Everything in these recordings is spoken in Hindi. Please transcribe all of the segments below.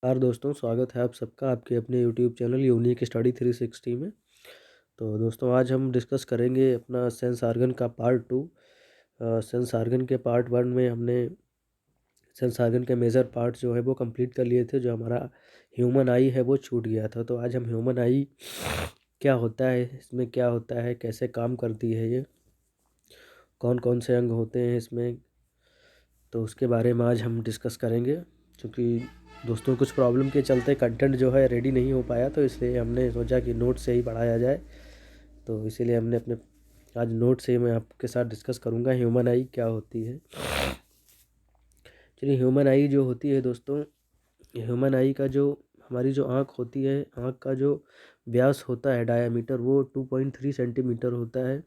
नमस्कार दोस्तों, स्वागत है आप सबका आपके अपने यूट्यूब चैनल यूनिक स्टडी 360 में। तो दोस्तों आज हम डिस्कस करेंगे अपना सेंस आर्गन का पार्ट 2। सेंस आर्गन के पार्ट 1 में हमने सेंस आर्गन के मेजर पार्ट जो है वो कंप्लीट कर लिए थे। जो हमारा ह्यूमन आई है वो छूट गया था। तो आज हम ह्यूमन आई क्या होता है, इसमें क्या होता है, कैसे काम करती है ये, कौन कौन से अंग होते हैं इसमें, तो उसके बारे में आज हम डिस्कस करेंगे। क्योंकि दोस्तों कुछ प्रॉब्लम के चलते कंटेंट जो है रेडी नहीं हो पाया, तो इसलिए हमने सोचा कि नोट से ही पढ़ाया जाए। तो इसीलिए हमने अपने आज नोट से ही मैं आपके साथ डिस्कस करूंगा ह्यूमन आई क्या होती है। चलिए, ह्यूमन आई जो होती है दोस्तों, ह्यूमन आई का जो हमारी जो आँख होती है, आँख का जो व्यास होता है डायामीटर वो 2.3 सेंटीमीटर होता है।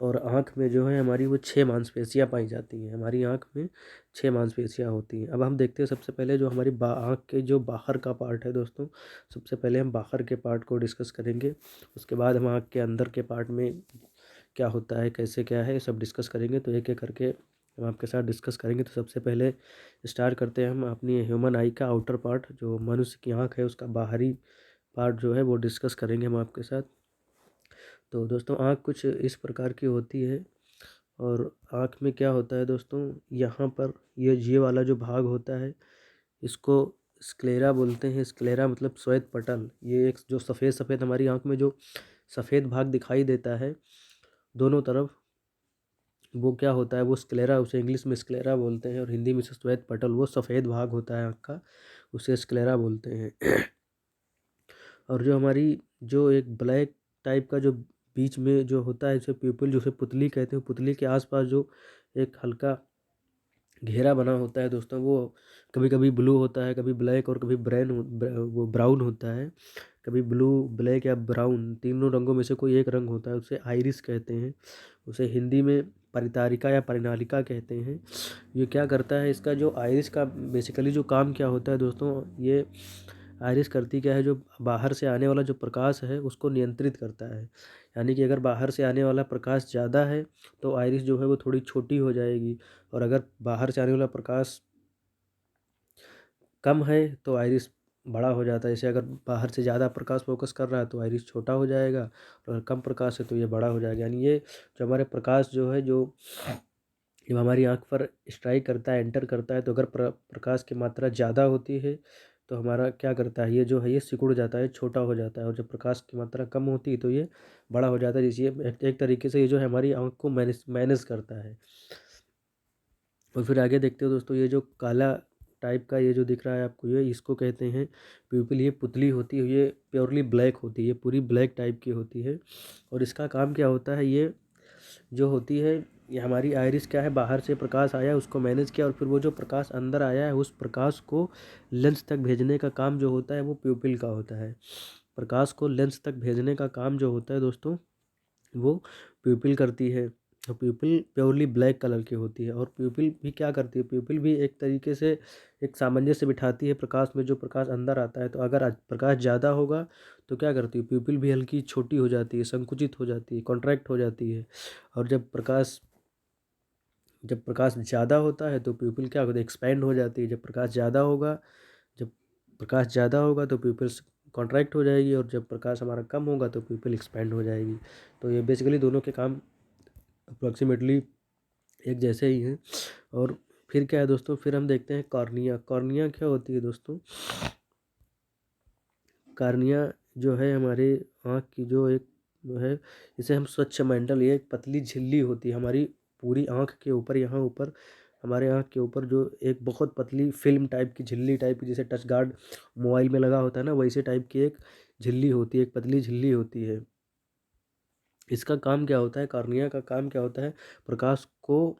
और आँख में जो है हमारी वो 6 मांसपेशियाँ पाई जाती हैं। हमारी आँख में 6 मांसपेशियाँ होती हैं। अब हम देखते हैं सबसे पहले जो हमारी आँख के जो बाहर का पार्ट है दोस्तों, सबसे पहले हम बाहर के पार्ट को डिस्कस करेंगे। उसके बाद हम आँख के अंदर के पार्ट में क्या होता है, कैसे क्या है, ये सब डिस्कस करेंगे। तो एक एक करके हम आपके साथ डिस्कस करेंगे। तो सबसे पहले स्टार्ट करते हैं हम अपनी ह्यूमन आई का आउटर पार्ट, जो मनुष्य की आँख है उसका बाहरी पार्ट जो है वो डिस्कस करेंगे हम आपके साथ। तो दोस्तों आँख कुछ इस प्रकार की होती है। और आँख में क्या होता है दोस्तों, यहाँ पर ये वाला जो भाग होता है इसको स्क्लेरा बोलते हैं। स्क्लेरा मतलब श्वेत पटल। ये एक जो सफ़ेद सफ़ेद हमारी आँख में जो सफ़ेद भाग दिखाई देता है दोनों तरफ, वो क्या होता है, वो स्क्लेरा, उसे इंग्लिश में स्क्लेरा बोलते हैं और हिंदी में से श्वेत पटल। वो सफ़ेद भाग होता है आँख का, उसे स्क्लेरा बोलते हैं। और जो हमारी जो एक ब्लैक टाइप का जो बीच में जो होता है, इसे प्यूपिल, जो उसे पुतली कहते हैं, पुतली के आसपास जो एक हल्का घेरा बना होता है दोस्तों, वो कभी कभी ब्लू होता है, कभी ब्लैक और कभी वो ब्राउन होता है। कभी ब्लू, ब्लैक या ब्राउन, तीनों रंगों में से कोई एक रंग होता है, उसे आइरिस कहते हैं। उसे हिंदी में परितारिका या परिनालिका कहते हैं। ये क्या करता है, इसका जो आइरिस का बेसिकली जो काम क्या होता है दोस्तों, ये आइरिस करती क्या है, जो बाहर से आने वाला जो प्रकाश है उसको नियंत्रित करता है। यानी कि अगर बाहर से आने वाला प्रकाश ज़्यादा है तो आइरिस जो है वो थोड़ी छोटी हो जाएगी, और अगर बाहर से आने वाला प्रकाश कम है तो आइरिस बड़ा हो जाता है। जैसे अगर बाहर से ज़्यादा प्रकाश फोकस कर रहा है तो आइरिस छोटा हो जाएगा, और अगर कम प्रकाश है तो ये बड़ा हो जाएगा। यानी ये जो हमारे प्रकाश जो है, जो जब हमारी आँख पर स्ट्राइक करता है, एंटर करता है, तो अगर प्रकाश की मात्रा ज़्यादा होती है तो हमारा क्या करता है, ये जो है ये सिकुड़ जाता है, छोटा हो जाता है। और जब प्रकाश की मात्रा कम होती है तो ये बड़ा हो जाता है। जैसे ये एक तरीके से ये जो है हमारी आँख को मैनेज मैनेज करता है। और फिर आगे देखते हो दोस्तों, ये जो काला टाइप का ये जो दिख रहा है आपको, ये इसको कहते हैं प्यूपिल। ये पुतली होती है, ये प्योरली ब्लैक होती है, ये पूरी ब्लैक टाइप की होती है। और इसका काम क्या होता है, ये जो होती है, ये हमारी आइरिस क्या है, बाहर से प्रकाश आया उसको मैनेज किया, और फिर वो जो प्रकाश अंदर आया है उस प्रकाश को लेंस तक भेजने का काम जो होता है वो प्यूपिल का होता है। प्रकाश को लेंस तक भेजने का काम जो होता है दोस्तों, वो प्यूपिल करती है। तो प्यूपिल प्योरली ब्लैक कलर की होती है। और प्यूपिल भी क्या करती है, प्यूपिल भी एक तरीके से एक सामंजस्य बिठाती है प्रकाश में। जो प्रकाश अंदर आता है, तो अगर प्रकाश ज़्यादा होगा तो क्या करती है, प्यूपिल भी हल्की छोटी हो जाती है, संकुचित हो जाती है, कॉन्ट्रैक्ट हो जाती है। और जब प्रकाश ज़्यादा होता है तो प्यूपिल क्या होता है, एक्सपैंड हो जाती है। जब प्रकाश ज़्यादा होगा तो प्यूपिल्स कॉन्ट्रैक्ट हो जाएगी, और जब प्रकाश हमारा कम होगा तो प्यूपिल एक्सपैंड हो जाएगी। तो ये बेसिकली दोनों के काम अप्रॉक्सीमेटली एक जैसे ही हैं। और फिर क्या है दोस्तों, फिर हम देखते हैं कॉर्निया। कॉर्निया क्या होती है दोस्तों, कॉर्निया जो है हमारे आँख की जो एक जो है, इसे हम स्वच्छ मंडल, ये एक पतली झिल्ली होती है हमारी पूरी आँख के ऊपर। यहाँ ऊपर हमारे आँख के ऊपर जो एक बहुत पतली फिल्म टाइप की झिल्ली टाइप की, जैसे टच गार्ड मोबाइल में लगा होता है ना, वैसे टाइप की एक झिल्ली होती है, एक पतली झिल्ली होती है। इसका काम क्या होता है, कॉर्निया का काम क्या होता है, प्रकाश को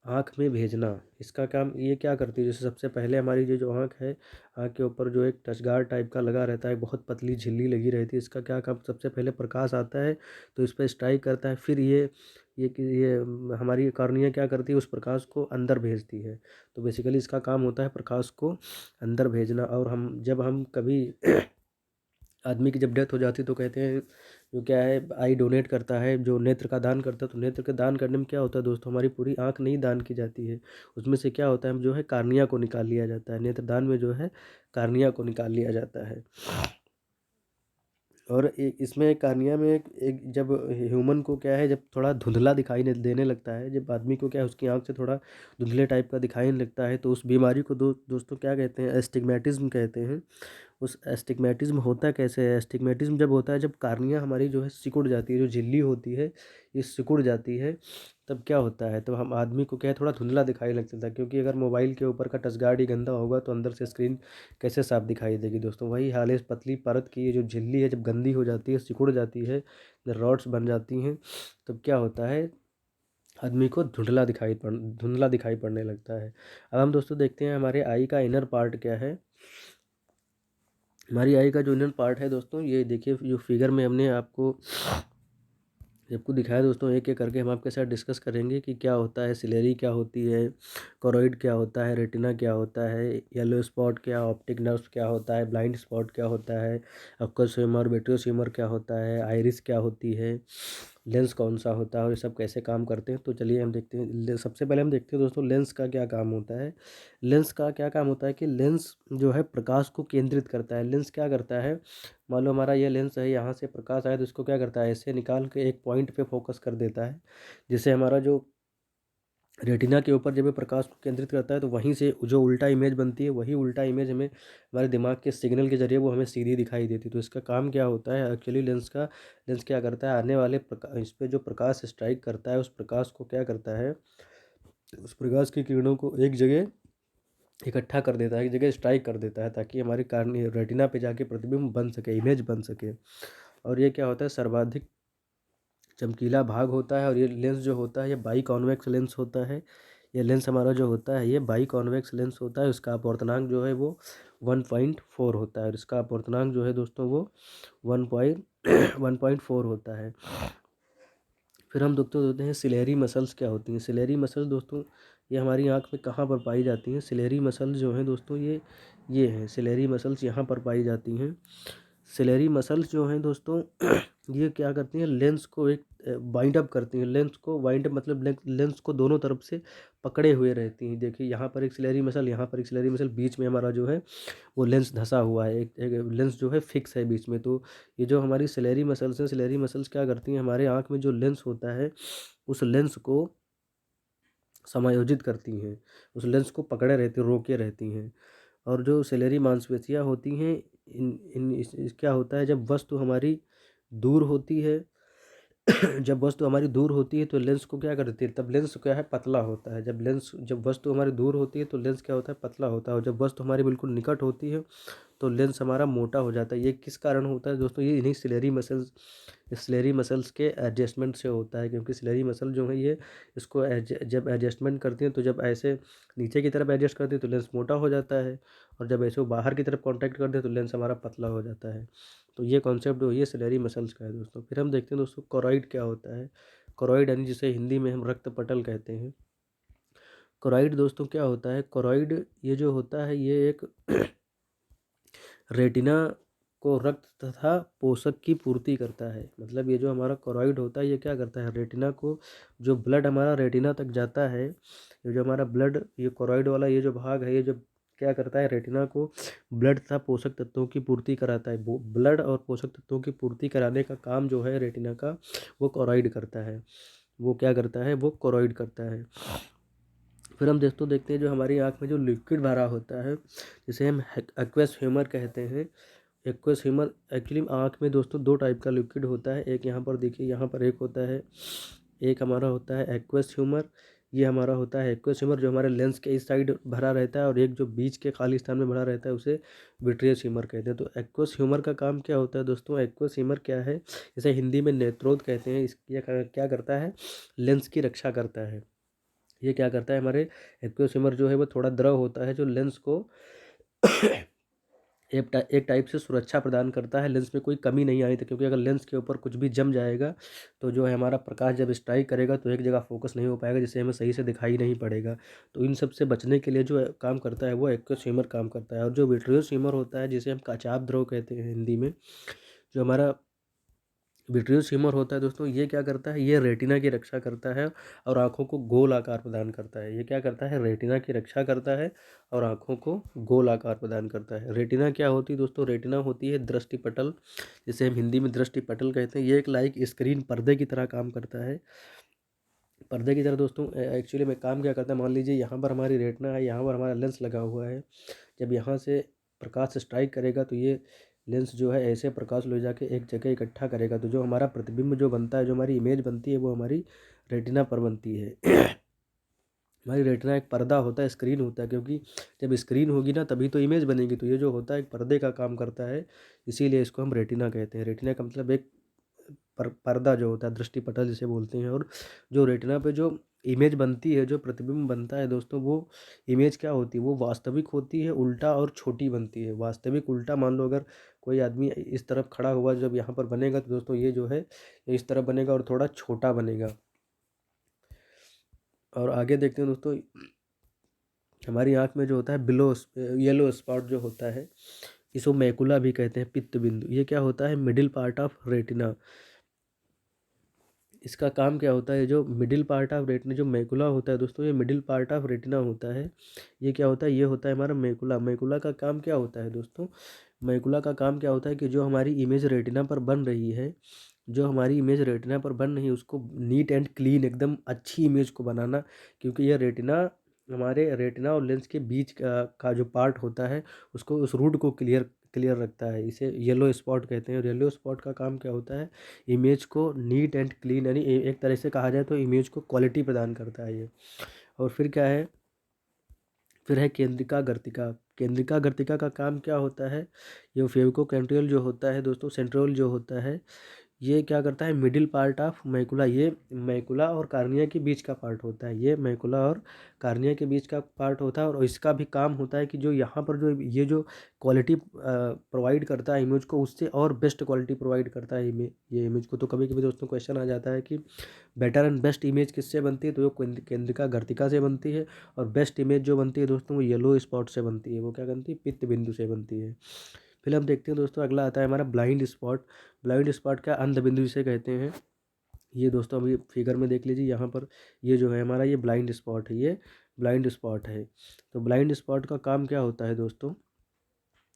आँख में भेजना। इसका काम ये क्या करती है, जैसे सबसे पहले हमारी जो जो आँख है, आँख के ऊपर जो एक टचगार्ड टाइप का लगा रहता है, बहुत पतली झिल्ली लगी रहती है। इसका क्या काम, सबसे पहले प्रकाश आता है तो इस पर स्ट्राइक करता है, फिर ये हमारी कॉर्निया क्या करती है, उस प्रकाश को अंदर भेजती है। तो बेसिकली इसका काम होता है प्रकाश को अंदर भेजना। और हम जब हम कभी आदमी की जब डेथ हो जाती है तो कहते हैं जो क्या है आई डोनेट करता है, जो नेत्र का दान करता है, तो नेत्र का दान करने में क्या होता है दोस्तों, हमारी पूरी आँख नहीं दान की जाती है, उसमें से क्या होता है जो है कार्निया को निकाल लिया जाता है। नेत्र दान में जो है कार्निया को निकाल लिया जाता है। और इसमें कार्निया में एक जब ह्यूमन को क्या है, जब थोड़ा धुंधला दिखाई देने लगता है, जब आदमी को क्या है उसकी आंख से थोड़ा धुंधले टाइप का दिखाई लगता है, तो उस बीमारी को दोस्तों क्या कहते हैं, एस्टिग्मेटिज्म कहते हैं। उस एस्टिग्मेटिज्म होता कैसे है, एस्टिग्मेटिज्म जब होता है जब कार्निया हमारी जो है सिकुड़ जाती है, जो झिल्ली होती है ये सिकुड़ जाती है, तब क्या होता है, तो हम आदमी को क्या है थोड़ा धुंधला दिखाई लगता है, क्योंकि अगर मोबाइल के ऊपर का टचगार्ड ही गंदा होगा तो अंदर से स्क्रीन कैसे साफ दिखाई देगी दोस्तों। वही हाल है, इस पतली परत की ये जो झिल्ली है जब गंदी हो जाती है, सिकुड़ जाती है, रॉड्स बन जाती हैं, तब क्या होता है आदमी को धुंधला दिखाई पड़ने लगता है। अब हम दोस्तों देखते हैं हमारे आई का इनर पार्ट क्या है। हमारी आई का जो इनर पार्ट है दोस्तों, ये देखिए जो फिगर में हमने आपको दिखाया दोस्तों, एक एक करके हम आपके साथ डिस्कस करेंगे कि क्या होता है, सिलेरी क्या होती है, कोरोइड क्या होता है, रेटिना क्या होता है, येलो स्पॉट क्या, ऑप्टिक नर्व क्या होता है, ब्लाइंड स्पॉट क्या होता है, अक्वस ह्यूमर, विट्रियोस क्या होता है, आइरिस क्या होती है, लेंस कौन सा होता है और ये सब कैसे काम करते हैं। तो चलिए हम देखते हैं, सबसे पहले हम देखते हैं दोस्तों लेंस का क्या काम होता है। लेंस का क्या काम होता है कि लेंस जो है प्रकाश को केंद्रित करता है। लेंस क्या करता है, मान लो हमारा ये लेंस है, यहाँ से प्रकाश आया तो इसको क्या करता है, ऐसे निकाल के एक पॉइंट पे फोकस कर देता है, जिससे हमारा जो रेटिना के ऊपर जब ये प्रकाश को केंद्रित करता है तो वहीं से जो उल्टा इमेज बनती है, वही उल्टा इमेज हमें हमारे दिमाग के सिग्नल के जरिए वो हमें सीधी दिखाई देती है। तो इसका काम क्या होता है एक्चुअली, लेंस क्या करता है, आने वाले इस पर जो प्रकाश स्ट्राइक करता है उस प्रकाश को क्या करता है, उस प्रकाश की किरणों को एक जगह इकट्ठा कर देता है, एक जगह स्ट्राइक कर देता है, ताकि हमारे कार्निया रेटिना पे जाके प्रतिबिंब बन सके, इमेज बन सके। और ये क्या होता है, सर्वाधिक चमकीला भाग होता है। और ये लेंस जो होता है ये बाई कॉन्वेक्स लेंस होता है। ये लेंस हमारा जो होता है ये बाई कॉन्वेक्स लेंस होता है। उसका अपवर्तनांक जो है वो 1.4 होता है, और इसका अपवर्तनांक जो है दोस्तों वो 1.4 होता है। फिर हम दोस्तों देखते हैं सिलेरी मसल्स क्या होती हैं। सिलेरी मसल्स दोस्तों ये हमारी आँख में कहाँ पर पाई जाती हैं। सिलेरी मसल्स जो हैं दोस्तों ये हैं, सिलेरी मसल्स यहाँ पर पाई जाती हैं। सिलेरी मसल्स जो हैं दोस्तों ये क्या करती हैं, लेंस को एक बाइंड अप करती हैं। लेंस को बाइंड अप मतलब लेंस को दोनों तरफ से पकड़े हुए रहती हैं। देखिए यहाँ पर एक सिलेरी मसल, यहाँ पर एक सिलेरी मसल, बीच में हमारा जो है वो लेंस धंसा हुआ है, एक लेंस जो है फिक्स है बीच में। तो ये जो हमारी सिलेरी मसल्स हैं, सिलेरी मसल्स क्या करती हैं, हमारे आँख में जो लेंस होता है उस लेंस को समायोजित करती हैं, उस लेंस को पकड़े रहती, रोके रहती हैं। और जो सिलेरी मांसपेशियाँ होती हैं, इन इन इस क्या होता है, जब वस्तु हमारी दूर होती है जब वस्तु हमारी दूर होती है तो लेंस को क्या करती है, तब लेंस क्या है पतला होता है। जब वस्तु हमारी दूर होती है तो लेंस क्या होता है पतला होता है, और जब वस्तु हमारी बिल्कुल निकट होती है तो लेंस हमारा मोटा हो जाता है। ये किस कारण होता है दोस्तों, ये इन्हीं सिलेरी मसल्स के एडजस्टमेंट से होता है। क्योंकि सिलेरी मसल जो है ये इसको जब एडजस्टमेंट करती हैं तो जब ऐसे नीचे की तरफ एडजस्ट करती है तो लेंस मोटा हो जाता है, और जब ऐसे बाहर की तरफ कॉन्टैक्ट करते हैं तो लेंस हमारा पतला हो जाता है। तो ये कॉन्सेप्ट जो ये सिलेरी मसल्स का है दोस्तों। फिर हम देखते हैं दोस्तों कोरॉइड क्या होता है। कोरॉइड यानी जिसे हिंदी में हम रक्त पटल कहते हैं। कोरॉइड दोस्तों क्या होता है, कोरॉइड ये जो होता है ये एक रेटिना को रक्त तथा पोषक की पूर्ति करता है। मतलब ये जो हमारा कोरॉइड होता है ये क्या करता है, रेटिना को, जो ब्लड हमारा रेटिना तक जाता है, ये जो हमारा ब्लड, ये कोरॉइड वाला ये जो भाग है, ये जो क्या करता है, रेटिना को ब्लड तथा पोषक तत्वों की पूर्ति कराता है। वो ब्लड और पोषक तत्वों की पूर्ति कराने का काम जो है रेटिना का, वो कोरॉइड करता है। वो क्या करता है, वो कोरॉइड करता है। फिर हम देखते हैं जो हमारी आँख में जो लिक्विड भरा होता है, जिसे हम एक्वस ह्यूमर कहते हैं। एक्वस ह्यूमर एक्चुअली आँख में दोस्तों दो टाइप का लिक्विड होता है। एक यहाँ पर देखिए, यहाँ पर एक होता है, एक हमारा होता है एक्वस ह्यूमर। ये हमारा होता है एक्वस ह्यूमर जो हमारे लेंस के इस साइड भरा रहता है, और एक जो बीच के खाली स्थान में भरा रहता है उसे विट्रियस ह्यूमर कहते हैं। तो एक्वस ह्यूमर का काम क्या होता है दोस्तों, एक्वस ह्यूमर क्या है, इसे हिंदी में नेत्रोद कहते हैं। ये क्या करता है, लेंस की रक्षा करता है। ये क्या करता है, हमारे एक्वस ह्यूमर जो है वो थोड़ा द्रव होता है जो लेंस को एक टाइप से सुरक्षा प्रदान करता है, लेंस में कोई कमी नहीं आनी थी, क्योंकि अगर लेंस के ऊपर कुछ भी जम जाएगा तो जो है हमारा प्रकाश जब स्ट्राइक करेगा तो एक जगह फोकस नहीं हो पाएगा, जिससे हमें सही से दिखाई नहीं पड़ेगा। तो इन सब से बचने के लिए जो काम करता है वो एक्वा स्विमर काम करता है। और जो विट्रियो स्विमर होता है, जिसे हम काचाप द्रव कहते हैं हिंदी में, जो हमारा विट्रियो स्विमर होता है दोस्तों, ये क्या करता है, ये रेटिना की रक्षा करता है और आँखों को गोल आकार प्रदान करता है। ये क्या करता है, रेटिना की रक्षा करता है और आँखों को गोल आकार प्रदान करता है। रेटिना क्या होती है दोस्तों, रेटिना होती है दृष्टि पटल, जिसे हम हिंदी में दृष्टि पटल कहते हैं। ये एक लाइक स्क्रीन पर्दे की तरह काम करता है। पर्दे की तरह दोस्तों एक्चुअली में काम क्या करता है, मान लीजिए यहाँ पर हमारी रेटिना है, यहाँ पर हमारा लेंस लगा हुआ है। जब यहाँ से प्रकाश स्ट्राइक करेगा तो ये लेंस जो है ऐसे प्रकाश ले जाके एक जगह इकट्ठा करेगा, तो जो हमारा प्रतिबिंब जो बनता है, जो हमारी इमेज बनती है, वो हमारी रेटिना पर बनती है। हमारी रेटिना एक पर्दा होता है, स्क्रीन होता है, क्योंकि जब स्क्रीन होगी ना तभी तो इमेज बनेगी। तो ये जो होता है एक पर्दे का काम करता है, इसीलिए इसको हम रेटिना कहते हैं। रेटिना का मतलब एक पर्दा जो होता है, दृष्टि पटल जिसे बोलते हैं। और जो रेटिना पे जो इमेज बनती है, जो प्रतिबिंब बनता है दोस्तों, वो इमेज क्या होती है, वो वास्तविक होती है, उल्टा और छोटी बनती है। वास्तविक उल्टा, मान लो अगर कोई आदमी इस तरफ खड़ा हुआ, जब यहाँ पर बनेगा तो दोस्तों ये जो है इस तरफ बनेगा और थोड़ा छोटा बनेगा। और आगे देखते हैं दोस्तों, हमारी आँख में जो होता है येलो स्पॉट जो होता है, इसको मैकुला भी कहते हैं, पित्त बिंदु। ये क्या होता है, मिडिल पार्ट ऑफ रेटिना। इसका काम क्या होता है, जो मिडिल पार्ट ऑफ रेटिना, जो मैकुला होता है दोस्तों, ये मिडिल पार्ट ऑफ रेटिना होता है। ये क्या होता है, ये होता है हमारा मैकुला। मैकुला का काम क्या होता है दोस्तों, मैकुला का काम क्या होता है कि जो हमारी इमेज रेटिना पर बन रही है, जो हमारी इमेज रेटिना पर बन रही है, उसको नीट एंड क्लीन, एकदम अच्छी इमेज को बनाना। क्योंकि यह रेटिना, हमारे रेटिना और लेंस के बीच का जो पार्ट होता है, उसको, उस रूट को क्लियर क्लियर रखता है। इसे येलो स्पॉट कहते हैं। और येलो स्पॉट का काम क्या होता है, इमेज को नीट एंड क्लीन, यानी एक तरह से कहा जाए तो इमेज को क्वालिटी प्रदान करता है ये। और फिर क्या है, फिर है केंद्रिका गर्तिका। केंद्रिका गर्तिका का काम क्या होता है, ये फेविको कैंट्रियल जो होता है दोस्तों, सेंट्रोल जो होता है, ये क्या करता है, मिडिल पार्ट ऑफ मैकुला। ये मैकुला और कार्निया के बीच का पार्ट होता है। ये मैकुला और कार्निया के बीच का पार्ट होता है। और इसका भी काम होता है कि जो यहाँ पर जो ये जो क्वालिटी प्रोवाइड करता है इमेज को, उससे और बेस्ट क्वालिटी प्रोवाइड करता है ये इमेज को। तो कभी कभी दोस्तों क्वेश्चन आ जाता है कि बेटर एंड बेस्ट इमेज किससे बनती है, तो वो केंद्रिका गर्तिका से बनती है। और बेस्ट इमेज जो बनती है दोस्तों, वो येलो स्पॉट से बनती है। वो क्या बनती है, पित्त बिंदु से बनती है। फिर हम देखते हैं दोस्तों, अगला आता है हमारा ब्लाइंड स्पॉट। ब्लाइंड स्पॉट क्या, अंध बिंदु जिसे कहते हैं। ये दोस्तों अभी फिगर में देख लीजिए, यहाँ पर ये जो है हमारा, ये ब्लाइंड स्पॉट है, ये ब्लाइंड स्पॉट है। तो ब्लाइंड स्पॉट का काम क्या होता है दोस्तों,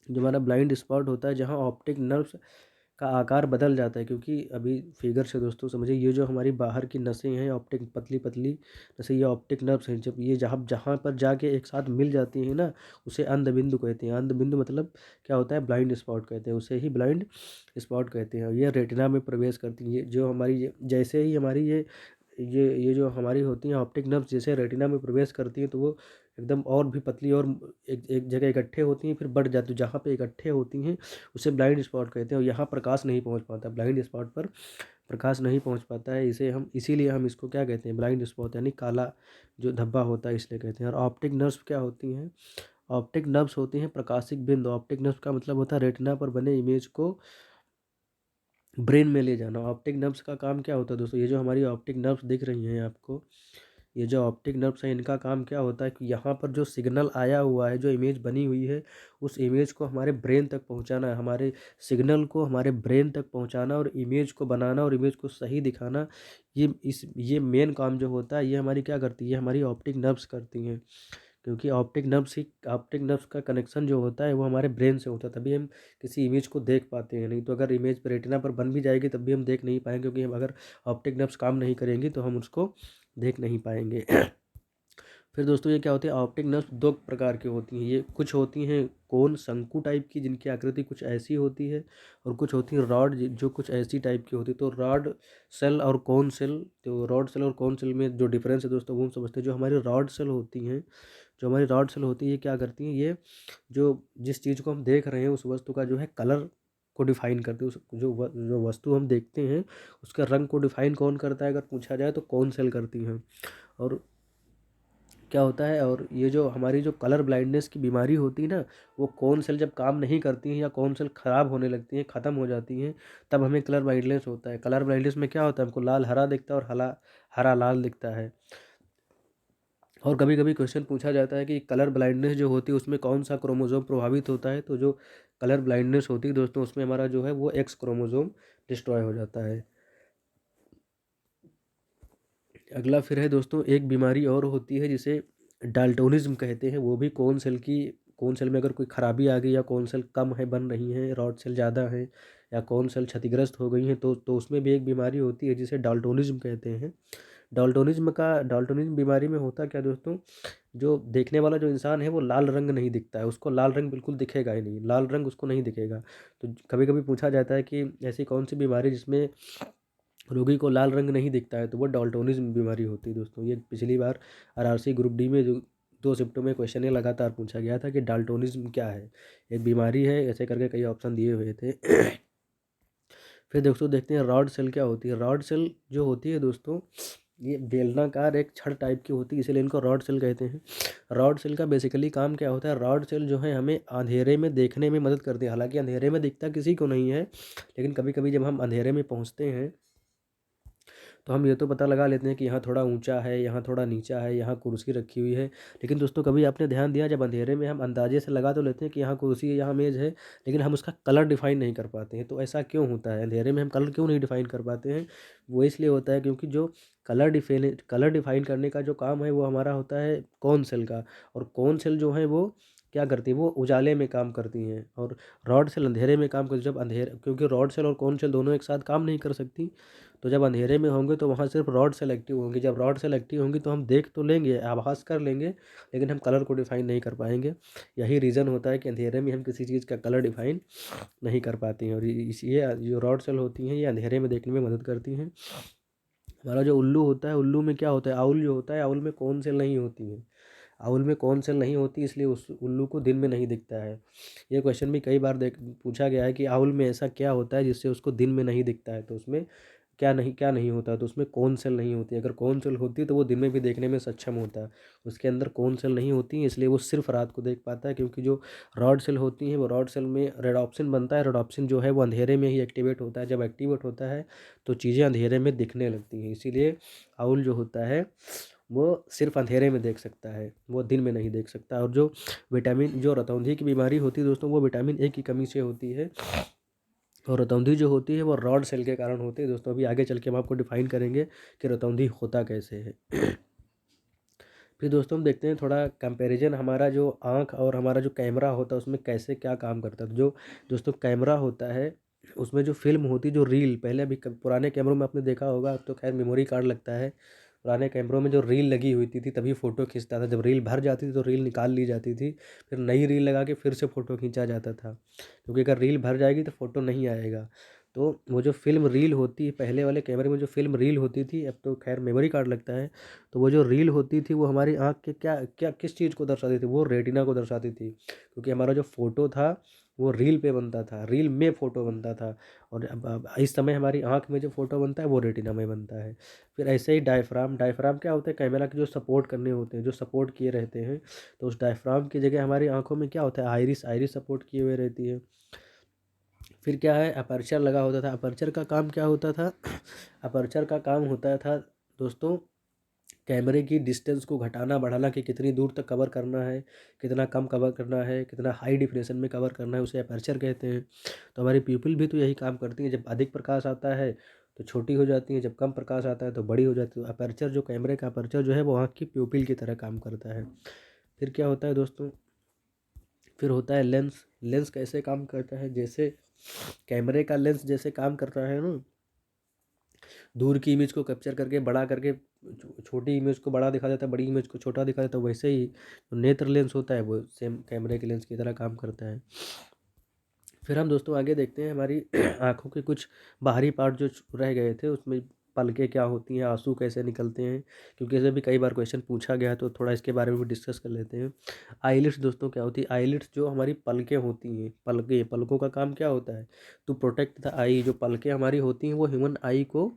जो हमारा ब्लाइंड स्पॉट होता है, जहाँ ऑप्टिक नर्व्स का आकार बदल जाता है। क्योंकि अभी फिगर से दोस्तों समझिए, ये जो हमारी बाहर की नसें हैं, ऑप्टिक पतली पतली नसें, ये ऑप्टिक नर्व्स हैं। जब ये जहाँ जहाँ पर जाके एक साथ मिल जाती हैं ना, उसे अंध बिंदु कहते हैं। अंध बिंदु मतलब क्या होता है, ब्लाइंड स्पॉट कहते हैं, उसे ही ब्लाइंड स्पॉट कहते हैं। और ये रेटिना में प्रवेश करती हैं। ये जो हमारी जैसे ही हमारी ये जो हमारी होती हैं ऑप्टिक नर्व्स, जैसे रेटिना में प्रवेश करती हैं, तो वो एकदम और भी पतली और एक एक जगह इकट्ठे होती हैं, फिर बढ़ जाती हैं। जहाँ पे इकट्ठे होती हैं उसे ब्लाइंड स्पॉट कहते हैं। और यहाँ प्रकाश नहीं पहुँच पाता, ब्लाइंड स्पॉट पर प्रकाश नहीं पहुँच पाता है। इसीलिए हम इसको क्या कहते हैं, ब्लाइंड स्पॉट, यानी काला जो धब्बा होता है, इसलिए कहते हैं। और ऑप्टिक नर्व्स क्या होती हैं, ऑप्टिक नर्व्स होती हैं प्रकाशिक बिंदु। ऑप्टिक नर्व्स का मतलब होता है रेटिना पर बने इमेज को ब्रेन में ले जाना। ऑप्टिक नर्व्स का काम क्या होता है दोस्तों, ये जो हमारी ऑप्टिक नर्व्स दिख रही हैं आपको, ये जो ऑप्टिक नर्व्स हैं, इनका काम क्या होता है कि यहाँ पर जो सिग्नल आया हुआ है, जो इमेज बनी हुई है, उस इमेज को हमारे ब्रेन तक पहुँचाना है। हमारे सिग्नल को हमारे ब्रेन तक पहुँचाना और इमेज को बनाना और इमेज को सही दिखाना, ये मेन काम जो होता है, ये हमारी क्या करती है, ये हमारी ऑप्टिक नर्व्स करती हैं। क्योंकि ऑप्टिक नर्व्स का कनेक्शन जो होता है वो हमारे ब्रेन से होता है, तभी हम किसी इमेज को देख पाते हैं। नहीं तो अगर इमेज रेटिना पर बन भी जाएगी तब भी हम देख नहीं पाएंगे, क्योंकि हम अगर ऑप्टिक नर्व्स काम नहीं करेंगी तो हम उसको देख नहीं पाएंगे। फिर दोस्तों ये क्या होती है, ऑप्टिक नर्व्स दो प्रकार की होती हैं। ये कुछ होती हैं कोन शंकु टाइप की, जिनकी आकृति कुछ ऐसी होती है, और कुछ होती हैं रॉड, जो कुछ ऐसी टाइप की होती है। तो रॉड सेल और कोन सेल, तो रॉड सेल और कोन सेल में जो डिफरेंस है दोस्तों, वो हम समझते हैं। जो हमारी रॉड सेल होती हैं, जो हमारी रॉड सेल होती है, ये क्या करती हैं, ये जो जिस चीज़ को हम देख रहे हैं, उस वस्तु का जो है कलर को डिफाइन करते हैं। उस जो वस्तु हम देखते हैं, उसका रंग को डिफाइन कौन करता है, अगर पूछा जाए तो कौन सेल करती हैं। और क्या होता है। और ये जो हमारी जो कलर ब्लाइंडनेस की बीमारी होती है ना, वो कौन सेल जब काम नहीं करती हैं या कौन सेल ख़राब होने लगती हैं, ख़त्म हो जाती हैं, तब हमें कलर ब्लाइंडनेस होता है। कलर ब्लाइंडनेस में क्या होता है, हमको लाल हरा दिखता है और हरा लाल दिखता है। और कभी कभी क्वेश्चन पूछा जाता है कि कलर ब्लाइंडनेस जो होती है उसमें कौन सा क्रोमोसोम प्रभावित होता है। तो जो कलर ब्लाइंडनेस होती है दोस्तों, उसमें हमारा जो है वो एक्स क्रोमोसोम डिस्ट्रॉय हो जाता है। अगला फिर है दोस्तों, एक बीमारी और होती है जिसे डाल्टोनिज्म कहते हैं। वो भी कौन सेल में अगर कोई खराबी आ गई या कौन सेल कम है बन रही हैं, रॉड सेल ज़्यादा हैं या कौन सेल क्षतिग्रस्त हो गई हैं, तो उसमें भी एक बीमारी होती है जिसे डाल्टोनिज्म कहते हैं। डाल्टोनिज्म बीमारी में होता क्या दोस्तों, जो देखने वाला जो इंसान है वो लाल रंग नहीं दिखता है, उसको लाल रंग बिल्कुल दिखेगा ही नहीं, लाल रंग उसको नहीं दिखेगा। तो कभी कभी पूछा जाता है कि ऐसी कौन सी बीमारी जिसमें रोगी को लाल रंग नहीं दिखता है, तो वो डाल्टोनिज्म बीमारी होती है दोस्तों। ये पिछली बार आरआरसी ग्रुप डी में जो 2 शिफ्टों में क्वेश्चन ये लगातार पूछा गया था कि डाल्टोनिज्म क्या है, एक बीमारी है, ऐसे करके कई ऑप्शन दिए हुए थे। फिर दोस्तों देखते हैं रॉड सेल क्या होती है। रॉड सेल जो होती है दोस्तों, ये बेलनाकार एक छड़ टाइप की होती है, इसीलिए इनको रॉड सेल कहते हैं। रॉड सेल का बेसिकली काम क्या होता है, रॉड सेल जो है हमें अंधेरे में देखने में मदद करती है। हालांकि अंधेरे में दिखता किसी को नहीं है, लेकिन कभी कभी जब हम अंधेरे में पहुंचते हैं तो हम ये तो पता लगा लेते हैं कि यहाँ थोड़ा ऊंचा है, यहाँ थोड़ा नीचा है, यहाँ कुर्सी रखी हुई है। लेकिन दोस्तों कभी आपने ध्यान दिया, जब अंधेरे में हम अंदाजे से लगा तो लेते हैं कि यहाँ कुर्सी है, यहाँ मेज़ है, लेकिन हम उसका कलर डिफाइन नहीं कर पाते हैं। तो ऐसा क्यों होता है, अंधेरे में हम कलर क्यों नहीं डिफाइन कर पाते हैं? वो इसलिए होता है क्योंकि जो कलर डिफाइन करने का जो काम है वो हमारा होता है कौन सेल का। और कौन सेल जो है वो क्या करती है, वो उजाले में काम करती हैं और रॉड सेल अंधेरे में काम करती है। जब अंधेरे, क्योंकि रॉड सेल और कौन सेल दोनों एक साथ काम नहीं कर सकती, तो जब अंधेरे में होंगे तो वहाँ सिर्फ रॉड सेल एक्टिव होंगी। जब रॉड सेल एक्टिव होंगी तो हम देख तो लेंगे, आभास कर लेंगे, लेकिन हम कलर को डिफाइन नहीं कर पाएंगे। यही रीज़न होता है कि अंधेरे में हम किसी चीज़ का कलर डिफाइन नहीं कर पाते हैं। और ये जो रॉड सेल होती हैं ये अंधेरे में देखने में मदद करती हैं। हमारा जो उल्लू होता है, उल्लू में क्या होता है, आउल जो होता है, आउल में कौन सेल नहीं होती है। आउल में कौन सेल नहीं होती, इसलिए उस उल्लू को दिन में नहीं दिखता है। ये क्वेश्चन भी कई बार देख पूछा गया है कि आउल में ऐसा क्या होता है जिससे उसको दिन में नहीं दिखता है। तो उसमें क्या नहीं होता, तो उसमें कौन सेल नहीं होती। अगर कौन सेल होती तो वो दिन में भी देखने में सक्षम होता। उसके अंदर कौन सेल नहीं होती है, इसलिए वो सिर्फ रात को देख पाता है। क्योंकि जो रॉड सेल होती हैं, वो रॉड सेल में रेडॉप्सिन बनता है। रेडॉप्सिन जो है वो अंधेरे में ही एक्टिवेट होता है। जब एक्टिवेट होता है तो चीज़ें अंधेरे में दिखने लगती हैं। इसीलिए आउल जो होता है वो सिर्फ अंधेरे में देख सकता है, वो दिन में नहीं देख सकता। और जो रतौंधी की बीमारी होती है दोस्तों, वो विटामिन ए की कमी से होती है। और रतौंधी जो होती है वो रॉड सेल के कारण होती है दोस्तों। अभी आगे चल के हम आपको डिफाइन करेंगे कि रतौंधी होता कैसे है। फिर दोस्तों हम देखते हैं थोड़ा कंपैरिजन, हमारा जो आँख और हमारा जो कैमरा होता है उसमें कैसे क्या काम करता है। तो जो दोस्तों कैमरा होता है उसमें जो फिल्म होती है, जो रील, पहले अभी पुराने कैमरों में आपने देखा होगा, अब तो खैर मेमोरी कार्ड लगता है। पुराने कैमरों में जो रील लगी हुई थी तभी फ़ोटो खींचता था। जब रील भर जाती थी तो रील निकाल ली जाती थी, फिर नई रील लगा के फिर से फ़ोटो खींचा जाता था, क्योंकि अगर रील भर जाएगी तो फ़ोटो नहीं आएगा। तो वो जो फ़िल्म रील होती है, पहले वाले कैमरे में जो फ़िल्म रील होती थी, अब तो खैर मेमोरी कार्ड लगता है। तो वो जो रील होती थी वो हमारी आँख के क्या क्या किस चीज़ को दर्शाती थी, वो रेटिना को दर्शाती थी। क्योंकि हमारा जो फ़ोटो था वो रील पे बनता था, रील में फ़ोटो बनता था। और अब इस समय हमारी आँख में जो फ़ोटो बनता है वो रेटिना में बनता है। फिर ऐसे ही डायफ्राम, डायफ्राम क्या होता है, कैमरा के जो सपोर्ट करने होते हैं, जो सपोर्ट किए रहते हैं, तो उस डायफ्राम की जगह हमारी आँखों में क्या होता है, आइरिस, आइरिस सपोर्ट किए हुए रहती है। फिर क्या है, अपर्चर लगा होता था। अपर्चर का काम क्या होता था, अपर्चर का काम होता था दोस्तों कैमरे की डिस्टेंस को घटाना बढ़ाना, कि कितनी दूर तक कवर करना है, कितना कम कवर करना है, कितना हाई डिफिनेशन में कवर करना है, उसे अपर्चर कहते हैं। तो हमारी प्यूपिल भी तो यही काम करती है, जब अधिक प्रकाश आता है तो छोटी हो जाती है, जब कम प्रकाश आता है तो बड़ी हो जाती है। तो अपर्चर जो कैमरे का अपर्चर जो है वो आँख की प्यूपिल की तरह काम करता है। फिर क्या होता है दोस्तों, फिर होता है लेंस। लेंस कैसे काम करता है, जैसे कैमरे का लेंस जैसे काम करता है ना, दूर की इमेज को कैप्चर करके बड़ा करके छोटी इमेज को बड़ा दिखा देता है, बड़ी इमेज को छोटा दिखा देता है, वैसे ही जो नेत्र लेंस होता है वो सेम कैमरे के लेंस की तरह काम करता है। फिर हम दोस्तों आगे देखते हैं हमारी आँखों के कुछ बाहरी पार्ट जो रह गए थे, उसमें पलकें क्या होती हैं, आंसू कैसे निकलते हैं, क्योंकि ऐसे भी कई बार क्वेश्चन पूछा गया है, तो थोड़ा इसके बारे में भी डिस्कस कर लेते हैं। आईलिड्स दोस्तों क्या होती है? आईलिड्स जो हमारी पलकें होती हैं, पलकों का काम क्या होता है? टू प्रोटेक्ट द आई। जो पलकें हमारी होती हैं वो ह्यूमन आई को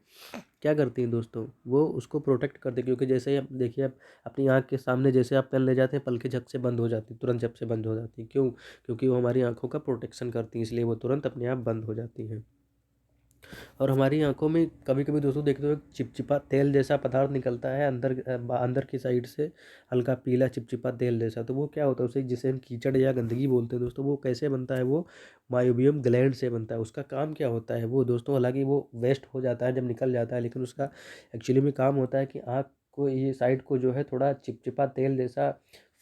क्या करती हैं दोस्तों? वो उसको प्रोटेक्ट करते हैं, क्योंकि जैसे आप देखिए, आप अपनी आँख के सामने जैसे आप पेन ले जाते हैं, पलकें झट से बंद हो जाती हैं, तुरंत झट से बंद हो जाती हैं। क्यों? क्योंकि वो हमारी आँखों का प्रोटेक्शन करती हैं, इसलिए वो तुरंत अपने आप बंद हो जाती हैं। और हमारी आँखों में कभी-कभी दोस्तों देखते हो चिपचिपा तेल जैसा पदार्थ निकलता है अंदर की साइड से, हल्का पीला चिपचिपा तेल जैसा। तो वो क्या होता है? उसे जिसे हम कीचड़ या गंदगी बोलते हैं दोस्तों, वो कैसे बनता है? वो मायोबियम ग्लैंड से बनता है। उसका काम क्या होता है वो दोस्तों? हालाँकि वो वेस्ट हो जाता है जब निकल जाता है, लेकिन उसका एक्चुअली में काम होता है कि आँख को ये साइड को जो है थोड़ा चिपचिपा तेल जैसा,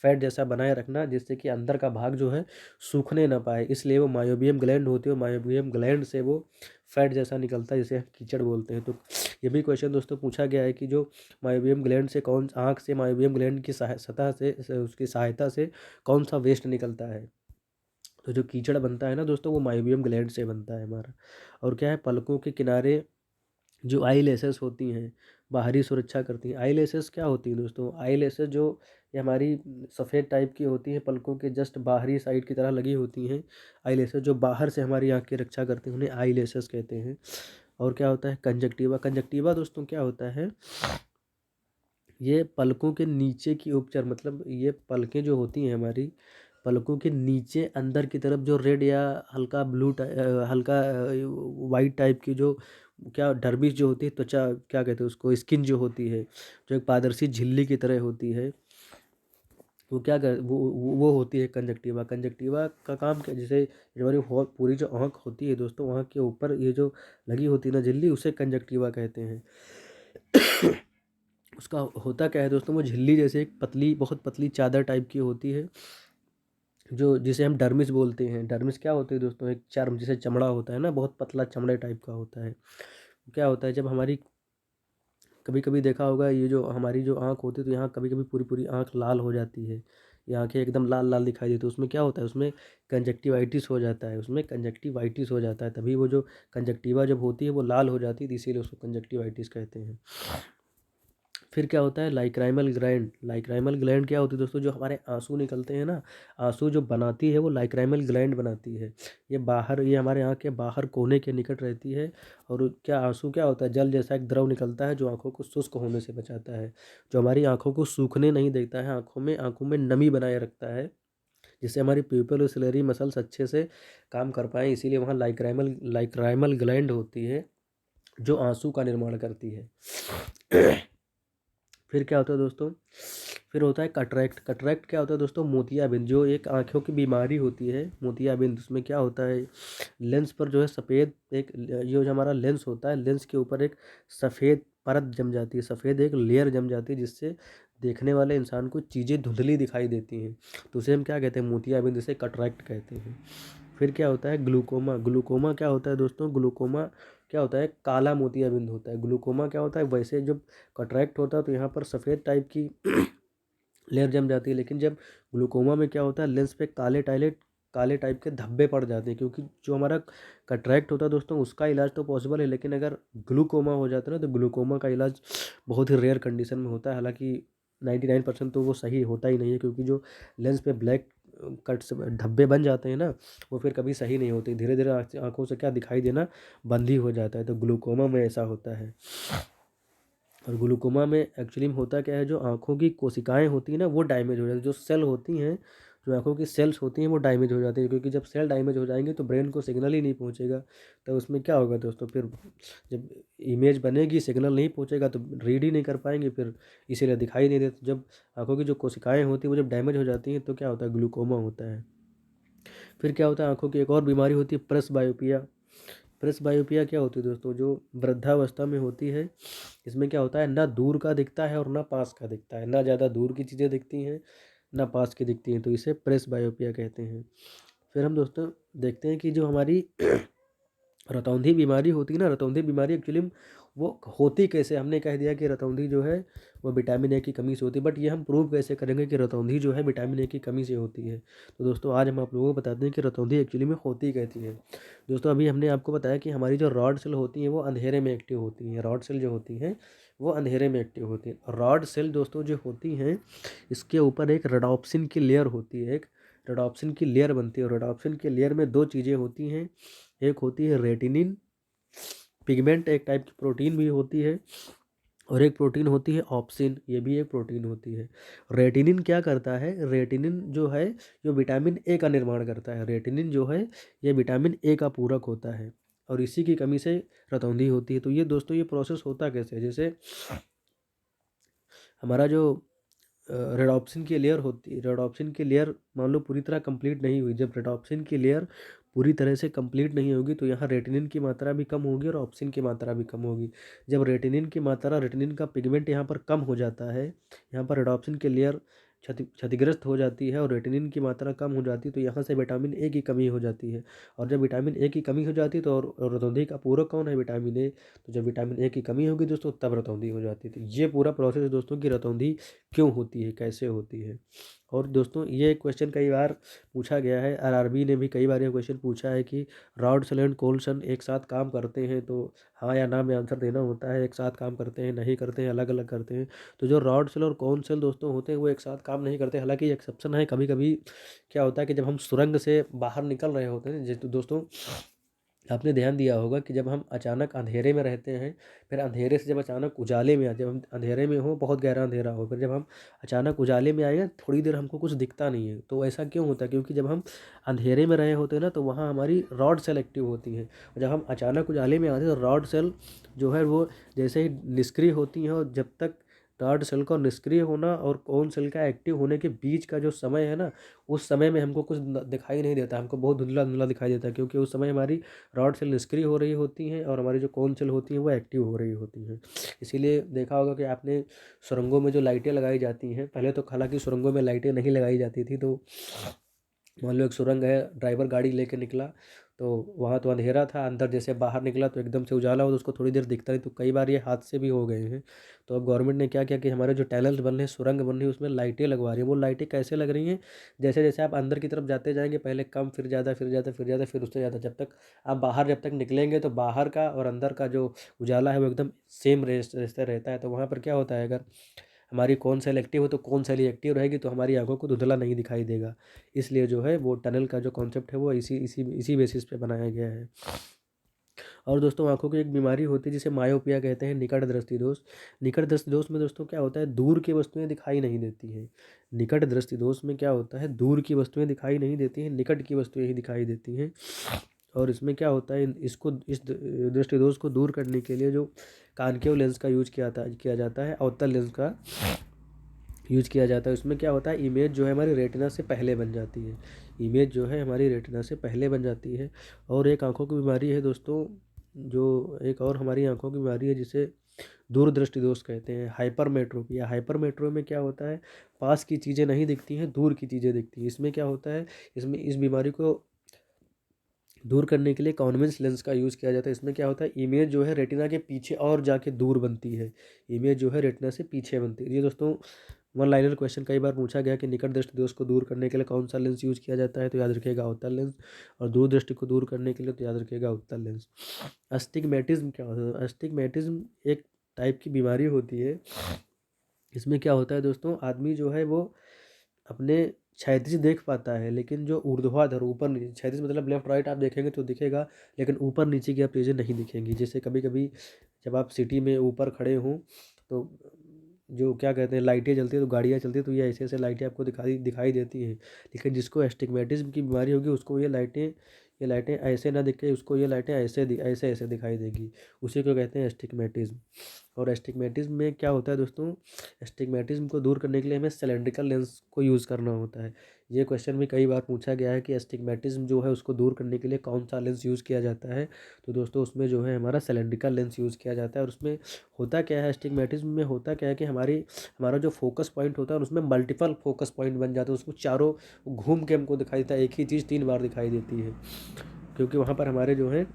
फैट जैसा बनाए रखना, जिससे कि अंदर का भाग जो है सूखने ना पाए, इसलिए वो मायोबियम ग्लैंड होती है। मायोबियम ग्लैंड से वो फैट जैसा निकलता है, जिसे हम कीचड़ बोलते हैं। तो ये भी क्वेश्चन दोस्तों पूछा गया है कि जो मायोबियम ग्लैंड से आँख से मायोबियम ग्लैंड की सतह से उसकी सहायता से कौन सा वेस्ट निकलता है? तो जो कीचड़ बनता है ना दोस्तों, वो मायोबियम ग्लैंड से बनता है हमारा। और क्या है, पलकों के किनारे जो आई लेसेस होती हैं, बाहरी सुरक्षा करती हैं। आई लेसेस क्या होती हैं दोस्तों? आई लेसेस जो ये हमारी सफ़ेद टाइप की होती हैं, पलकों के जस्ट बाहरी साइड की तरह लगी होती हैं। आई लेसेस जो बाहर से हमारी आँख की रक्षा करती हैं, उन्हें आई लेसेस कहते हैं। और क्या होता है? कंजक्टिवा। कंजक्टिवा दोस्तों क्या होता है? ये पलकों के नीचे की उपचर, मतलब ये पलकें जो होती हैं हमारी, पलकों के नीचे अंदर की तरफ जो रेड या हल्का हल्का वाइट टाइप की जो क्या डर्मिस जो होती है, त्वचा क्या कहते हैं उसको, स्किन जो होती है, जो एक पारदर्शी झिल्ली की तरह होती है, वो क्या कर वो होती है कंजक्टिवा। कंजक्टिवा का काम क्या, जैसे जो हमारी पूरी जो आँख होती है दोस्तों, आँख के ऊपर ये जो लगी होती है ना झिल्ली, उसे कंजक्टिवा कहते हैं। उसका होता क्या है दोस्तों? वो झिल्ली जैसे एक पतली, बहुत पतली चादर टाइप की होती है, जो जिसे हम डर्मिस बोलते हैं। डर्मिस क्या होती है दोस्तों? एक चर्म, जैसे चमड़ा होता है ना, बहुत पतला चमड़े टाइप का होता है। क्या होता है, जब हमारी कभी कभी देखा होगा, ये जो हमारी जो आँख होती है, तो यहाँ कभी कभी पूरी पूरी आँख लाल हो जाती है, ये आँखें एकदम लाल लाल दिखाई देती है, तो उसमें क्या होता है? उसमें कंजक्टिवाइटिस हो जाता है, उसमें कंजक्टिवाइटिस हो जाता है। तभी वो जो कंजक्टिवा जब होती है वो लाल हो जाती है, इसीलिए उसको कंजक्टिवाइटिस कहते हैं। फिर क्या होता है? लाइक्राइमल ग्लैंड। लाइक्राइमल ग्लैंड क्या होती है दोस्तों? जो हमारे आंसू निकलते हैं ना, आंसू जो बनाती है वो लाइक्राइमल ग्लैंड बनाती है। ये हमारे आँख के बाहर कोने के निकट रहती है। और क्या आंसू क्या होता है? जल जैसा एक द्रव निकलता है, जो आंखों को शुष्क होने से बचाता है, जो हमारी आंखों को सूखने नहीं देता है, आंखों में नमी बनाए रखता है, जिससे हमारी प्यूपिल और सिलेरी मसल्स अच्छे से काम कर पाएँ। इसीलिए वहाँ लाइक्राइमल ग्लैंड होती है, जो आंसू का निर्माण करती है। फिर क्या होता है दोस्तों? फिर होता है कटरैक्ट। कटरैक्ट क्या होता है दोस्तों? मोतियाबिंद, जो एक आँखों की बीमारी होती है, मोतियाबिंद। उसमें क्या होता है? लेंस पर जो है सफ़ेद एक, ये जो हमारा लेंस होता है, लेंस के ऊपर एक सफ़ेद परत जम जाती है, सफ़ेद एक लेयर जम जाती है, जिससे देखने वाले इंसान को चीज़ें धुंधली दिखाई देती हैं। तो उसे हम क्या कहते हैं? मोतियाबिंद, इसे कटरैक्ट कहते हैं। फिर क्या होता है? ग्लूकोमा। ग्लूकोमा क्या होता है दोस्तों? ग्लूकोमा क्या होता है? काला मोतियाबिंद होता है। ग्लूकोमा क्या होता है? वैसे जब कटरैक्ट होता है तो यहाँ पर सफ़ेद टाइप की लेयर जम जाती है, लेकिन जब ग्लूकोमा में क्या होता है? लेंस पे काले टाइप के धब्बे पड़ जाते हैं, क्योंकि जो हमारा कटरैक्ट होता है दोस्तों, उसका इलाज तो पॉसिबल है, लेकिन अगर ग्लूकोमा हो जाता है ना, तो ग्लूकोमा का इलाज बहुत ही रेयर कंडीशन में होता है। हालांकि 99% तो वो सही होता ही नहीं है, क्योंकि जो लेंस पे ब्लैक कट्स धब्बे बन जाते हैं ना, वो फिर कभी सही नहीं होते, धीरे धीरे आँखों से क्या दिखाई देना बंद ही हो जाता है। तो ग्लूकोमा में ऐसा होता है। और ग्लूकोमा में एक्चुअली में होता क्या है? जो आँखों की कोशिकाएं होती हैं ना, वो डैमेज हो जाती हैं, जो सेल होती हैं, जो आँखों की सेल्स होती हैं, वो डैमेज हो जाती हैं, क्योंकि जब सेल डैमेज हो जाएंगे तो ब्रेन को सिग्नल ही नहीं पहुंचेगा। तो उसमें क्या होगा दोस्तों? फिर जब इमेज बनेगी, सिग्नल नहीं पहुंचेगा तो रीड ही नहीं कर पाएंगे, फिर इसीलिए दिखाई नहीं देता। जब आँखों की जो कोशिकाएँ होती हैं वो जब डैमेज हो जाती हैं, तो क्या होता है? ग्लूकोमा होता है। फिर क्या होता है? आँखों की एक और बीमारी होती है, प्रेसबायोपिया। प्रेसबायोपिया क्या होती है दोस्तों? जो वृद्धावस्था में होती है। इसमें क्या होता है? ना दूर का दिखता है और ना पास का दिखता है, ना ज़्यादा दूर की चीज़ें दिखती हैं, ना पास की दिखती हैं, तो इसे प्रेसबायोपिया कहते हैं। फिर हम दोस्तों देखते हैं कि जो हमारी रतौंधी बीमारी होती है ना, रतौंधी बीमारी एक्चुअली वो होती कैसे, हमने कह दिया कि रतौंधी जो है वो विटामिन ए की कमी से होती है, बट ये हम प्रूव कैसे करेंगे कि रतौंधी जो है विटामिन ए की कमी से होती है। तो दोस्तों आज हम आप लोगों को बताते हैं कि रतौंधी एक्चुअली में होती कैसी है। दोस्तों अभी हमने आपको बताया कि हमारी जो रॉड सेल होती हैं वो अंधेरे में एक्टिव होती हैं, रॉड सेल जो होती हैं वो अंधेरे में एक्टिव होती हैं। रॉड सेल दोस्तों जो होती हैं इसके ऊपर एक रेडॉप्सिन की लेयर होती है, एक रेडॉप्सिन की लेयर बनती है, और रेडॉप्सिन की लेयर में दो चीज़ें होती हैं, एक होती है रेटिनिन पिगमेंट, एक टाइप की प्रोटीन भी होती है, और एक प्रोटीन होती है ऑप्सिन, ये भी एक प्रोटीन होती है। रेटिनिन क्या करता है, रेटिनिन जो है जो विटामिन ए का निर्माण करता है, रेटिनिन जो है ये विटामिन ए का पूरक होता है, और इसी की कमी से रतौंधी होती है। तो ये दोस्तों ये प्रोसेस होता कैसे है, जैसे हमारा जो रेडॉप्सिन की लेयर होती है, रेडॉप्सिन की लेयर मान लो पूरी तरह कंप्लीट नहीं हुई, जब रेडॉप्सिन की लेयर पूरी तरह से कंप्लीट नहीं होगी तो यहाँ रेटिनिन की मात्रा भी कम होगी और ऑप्सिन की मात्रा भी कम होगी। जब रेटिनिन की मात्रा, रेटिनिन का पिगमेंट यहाँ पर कम हो जाता है, यहाँ पर रेडॉप्सिन की लेयर क्षतिग्रस्त हो जाती है और रेटिनिन की मात्रा कम हो जाती है, तो यहाँ से विटामिन ए की कमी हो जाती है। और जब विटामिन ए की कमी हो जाती है तो और रतौंधी का पूरक कौन है, विटामिन ए, तो जब विटामिन ए की कमी होगी दोस्तों तब रतौंधी हो जाती है। तो ये पूरा प्रोसेस है दोस्तों की रतौंधी क्यों होती है, कैसे होती है। और दोस्तों ये क्वेश्चन कई बार पूछा गया है, आरआरबी ने भी कई बार ये क्वेश्चन पूछा है कि rod cell and cold cell एक साथ काम करते हैं, तो हाँ या ना में आंसर देना होता है, एक साथ काम करते हैं, नहीं करते हैं, अलग अलग करते हैं। तो जो रॉड सेल और कोन सेल दोस्तों होते हैं वो एक साथ काम नहीं करते, हालांकि एक्सेप्शन है, कभी कभी क्या होता है कि जब हम सुरंग से बाहर निकल रहे होते हैं, तो दोस्तों आपने ध्यान दिया होगा कि जब हम अचानक अंधेरे में रहते हैं, फिर अंधेरे से जब अचानक उजाले में जब हम अंधेरे में हो, बहुत गहरा अंधेरा हो, फिर जब हम अचानक उजाले में आएंगे थोड़ी देर हमको कुछ दिखता नहीं है, तो ऐसा क्यों होता है, क्योंकि जब हम अंधेरे में रहे होते हैं ना तो वहाँ हमारी रॉड सेल एक्टिव होती हैं, और जब हम अचानक उजाले में आते हैं तो रॉड सेल जो है वो जैसे ही निष्क्रिय होती हैं, और जब तक रॉड सेल का निष्क्रिय होना और कोन सेल का एक्टिव होने के बीच का जो समय है ना, उस समय में हमको कुछ दिखाई नहीं देता, हमको बहुत धुंधला धुंधला दिखाई देता है, क्योंकि उस समय हमारी रॉड सेल निष्क्रिय हो रही होती हैं और हमारी जो कोन सेल होती हैं वो एक्टिव हो रही होती हैं। इसीलिए देखा होगा कि आपने सुरंगों में जो लाइटें लगाई जाती हैं, पहले तो हालांकि सुरंगों में लाइटें नहीं लगाई जाती थी, तो मान लो एक सुरंग है, ड्राइवर गाड़ी लेके निकला तो वहाँ तो अंधेरा था, अंदर जैसे बाहर निकला तो एकदम से उजाला हो तो उसको थोड़ी देर दिखता नहीं, तो कई बार ये हादसे भी हो गए हैं। तो अब गवर्नमेंट ने क्या किया कि हमारे जो टनल्स बन रहे हैं, सुरंग बन रही है, उसमें लाइटें लगवा रही है। वो लाइटें कैसे लग रही हैं, जैसे जैसे आप अंदर की तरफ जाते जाएंगे, पहले कम, फिर ज़्यादा, फिर ज़्यादा, फिर ज़्यादा, फिर उससे ज़्यादा, जब तक आप बाहर जब तक निकलेंगे तो बाहर का और अंदर का जो उजाला है वो एकदम सेम रेस्ते रहता है। तो वहाँ पर क्या होता है, अगर हमारी कौन सेल एक्टिव हो तो कौन सेल एक्टिव रहेगी, तो हमारी आंखों को धुंधला नहीं दिखाई देगा। इसलिए जो है वो टनल का जो कॉन्सेप्ट है वो इसी इसी इसी बेसिस पे बनाया गया है। और दोस्तों आंखों की एक बीमारी होती है जिसे मायोपिया कहते हैं, निकट दृष्टि दोष। निकट दृष्टि दोष में दोस्तों क्या होता है, दूर की वस्तुएं दिखाई नहीं देती हैं। निकट दृष्टि दोष में क्या होता है, दूर की वस्तुएं दिखाई नहीं देती हैं, निकट की वस्तुएं ही दिखाई देती हैं। और इसमें क्या होता है, इसको इस दृष्टि दोष को दूर करने के लिए जो कानकेव लेंस का यूज किया जाता है, अवतल लेंस का यूज किया जाता है। उसमें क्या होता है, इमेज जो है हमारी रेटिना से पहले बन जाती है, इमेज जो है हमारी रेटिना से पहले बन जाती है। और एक आंखों की बीमारी है दोस्तों, जो एक और हमारी आंखों की बीमारी है जिसे दूरदृष्टि दोष कहते हैं, हाइपरमेट्रोपिया। हाइपरमेट्रो में क्या होता है, पास की चीज़ें नहीं दिखती हैं, दूर की चीज़ें दिखती हैं। इसमें क्या होता है, इसमें इस बीमारी को दूर करने के लिए कॉन्वेक्स लेंस का यूज़ किया जाता है। इसमें क्या होता है, इमेज जो है रेटिना के पीछे और जाके दूर बनती है, इमेज जो है रेटिना से पीछे बनती है। ये दोस्तों वन लाइनर क्वेश्चन कई बार पूछा गया कि निकट दृष्टि दोष को दूर करने के लिए कौन सा लेंस यूज किया जाता है, तो याद रखिएगा अवतल लेंस, और दूर दृष्टि को दूर करने के लिए तो याद रखिएगा उत्तल लेंस। अस्टिग्मेटिज्म क्या होता है, अस्टिग्मेटिज्म एक टाइप की बीमारी होती है। इसमें क्या होता है दोस्तों, आदमी जो है वो अपने क्षैतिज देख पाता है, लेकिन जो ऊर्ध्वाधर ऊपर नीचे, क्षैतिज मतलब लेफ्ट राइट आप देखेंगे तो दिखेगा, लेकिन ऊपर नीचे की आप चीज़ें नहीं दिखेंगी। जैसे कभी कभी जब आप सिटी में ऊपर खड़े हों तो जो क्या कहते हैं लाइटें जलती है, तो गाड़ियाँ चलती है, तो ये ऐसे ऐसे लाइटें आपको दिखाई दिखाई देती हैं। लेकिन जिसको एस्टिग्मेटिज्म की बीमारी होगी उसको ये लाइटें ऐसे ना दिखे, उसको ये लाइटें ऐसे ऐसे दिखाई देगी, उसी को कहते हैं एस्टिग्मेटिज्म। और एस्टिग्मेटिज्म में क्या होता है दोस्तों, एस्टिग्मेटिज्म को दूर करने के लिए हमें सिलेंड्रिकल लेंस को यूज़ करना होता है। ये क्वेश्चन भी कई बार पूछा गया है कि एस्टिग्मेटिज्म जो है उसको दूर करने के लिए कौन सा लेंस यूज़ किया जाता है, तो दोस्तों उसमें जो है हमारा सिलेंड्रिकल लेंस यूज़ किया जाता है। और उसमें होता क्या है, एस्टिग्मेटिज्म में होता क्या है कि हमारा जो फोकस पॉइंट होता है उसमें मल्टीपल फोकस पॉइंट बन जाते हैं, उसको चारों घूम के हमको दिखाई देता है, एक ही चीज़ 3 बार दिखाई देती है, क्योंकि वहाँ पर हमारे जो है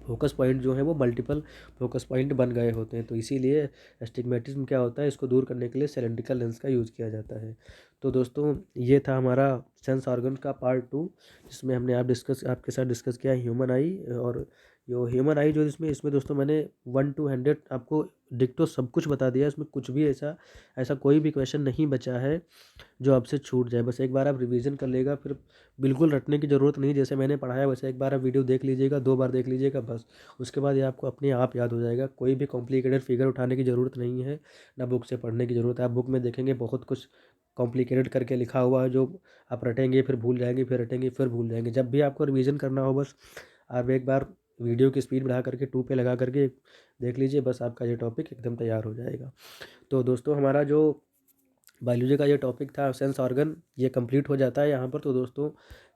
फोकस पॉइंट जो है वो मल्टीपल फोकस पॉइंट बन गए होते हैं। तो इसीलिए एस्टिग्मेटिज्म क्या होता है, इसको दूर करने के लिए सिलेंड्रिकल लेंस का यूज़ किया जाता है। तो दोस्तों ये था हमारा सेंस ऑर्गन का पार्ट 2, जिसमें हमने आपके साथ डिस्कस किया ह्यूमन आई। और जो ह्यूमन आई जो इसमें दोस्तों मैंने 1 to 100 आपको डिक्टो सब कुछ बता दिया। इसमें कुछ भी ऐसा कोई भी क्वेश्चन नहीं बचा है जो आपसे छूट जाए। बस एक बार आप रिवीजन कर लेगा, फिर बिल्कुल रटने की ज़रूरत नहीं, जैसे मैंने पढ़ाया वैसे एक बार आप वीडियो देख लीजिएगा, 2 बार देख लीजिएगा बस। उसके बाद ये आपको अपने आप याद हो जाएगा। कोई भी कॉम्प्लिकेटेड फिगर उठाने की ज़रूरत नहीं है, ना बुक से पढ़ने की ज़रूरत है। आप बुक में देखेंगे बहुत कुछ कॉम्प्लिकेटेड करके लिखा हुआ है, जो आप रटेंगे फिर भूल जाएंगे, फिर रटेंगे फिर भूल जाएंगे। जब भी आपको रिवीजन करना हो, बस आप एक बार वीडियो की स्पीड बढ़ा करके 2 पे लगा करके देख लीजिए, बस आपका ये टॉपिक एकदम तैयार हो जाएगा। तो दोस्तों हमारा जो बायोलॉजी का ये टॉपिक था सेंस ऑर्गन, ये कंप्लीट हो जाता है यहाँ पर। तो दोस्तों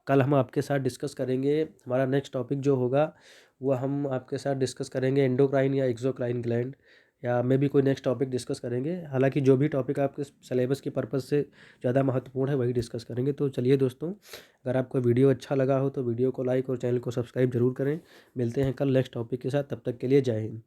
कल हम आपके साथ डिस्कस करेंगे हमारा नेक्स्ट टॉपिक जो होगा, वो हम आपके साथ डिस्कस करेंगे एंडोक्राइन या एक्सोक्राइन ग्लैंड, या मे भी कोई नेक्स्ट टॉपिक डिस्कस करेंगे। हालांकि जो भी टॉपिक आपके सिलेबस के पर्पज़ से ज़्यादा महत्वपूर्ण है वही डिस्कस करेंगे। तो चलिए दोस्तों, अगर आपको वीडियो अच्छा लगा हो तो वीडियो को लाइक और चैनल को सब्सक्राइब जरूर करें। मिलते हैं कल नेक्स्ट टॉपिक के साथ, तब तक के लिए जय हिंद।